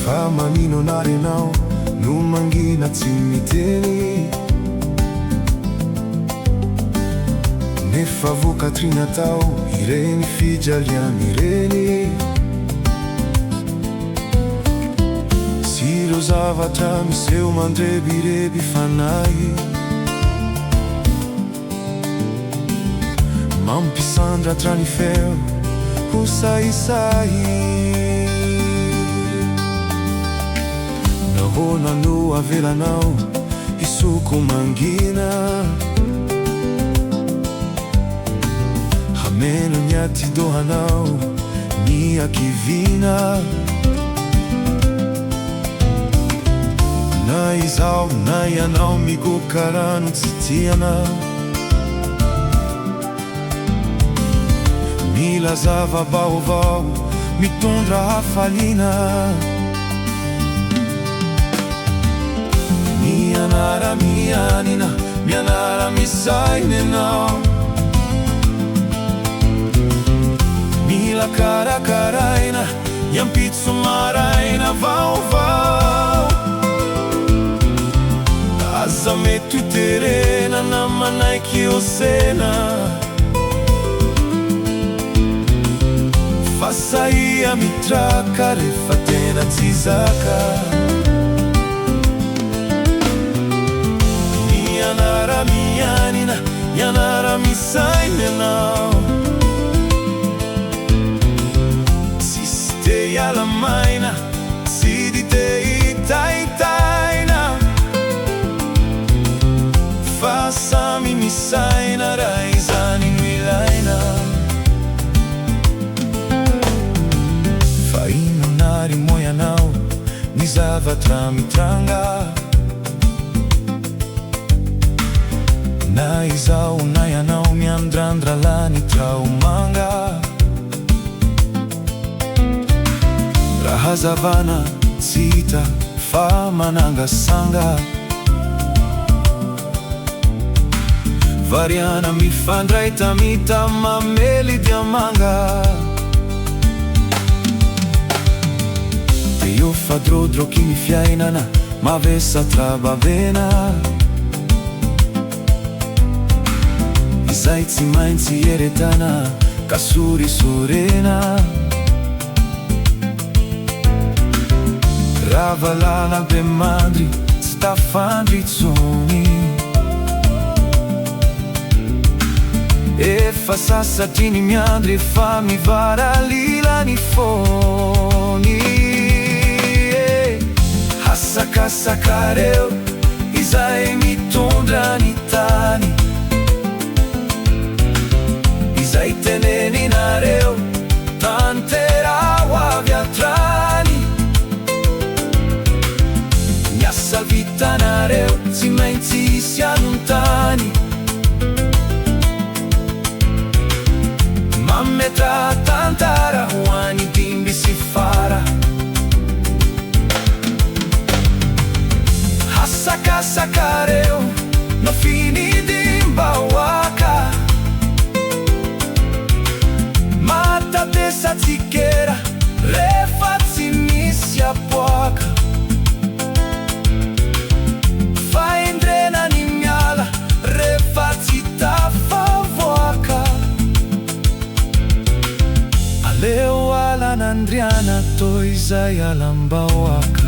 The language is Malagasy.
Fa manino nare nao no mangina tsy miteny, nefa vokatrina tao ireny fijaliana ireny. Sy ireo zavatra miseho mandrebireby fanahy, mampisandratra ny feo ho sahisahy. Nahoana no avelanao isoko mangina, hamena ny atidohanao ny akivina. Na izao na ianao migoka rano tsy tiana, mila zava-baovao mitondra hafaliana. Mianara Miaina, Mianara Miaina, mila karakaraina iampitsomaraina vaovao. Aza mety iterena na manaiky osena, fa saia mitraka rehefa tena tsy zaka. Mianara Miaina, Mianara Miaina, tsisy te hiala maina, tsy di te hitaitaina, fa samy misaina raha izany no ilaina. Fa inonary moa ianao ny zavatra mitranga, na izao na ianao miandrandrala ny traumanga. Raha hazavana tsy hita fa manangasanga, variana mifandray tamita mamely diamanga. Te io fa drodroky ny fiainana mavesa trabavena, izay tsy maintsy eretana ka sorisorena. Ravalala be mandry tsy tafandry tsony, efa sasatry ny miandry fa mivara lila ny fony. Hasakasakareo izay mitondra ny tany, izay teneninareo tanterao avy hatrany. Miasa vitanareo tsy maintsy hisy anontany, mametra tantara ho an'ny dimby sy fara. Hasakasakareo no finidimbaoaka, matadesa tsikera rehefa tsy misy apoaka. Faendrena ny miala rehefa tsy tafavoaka. Aleo alan'Andriana toy izay alam-bahoaka.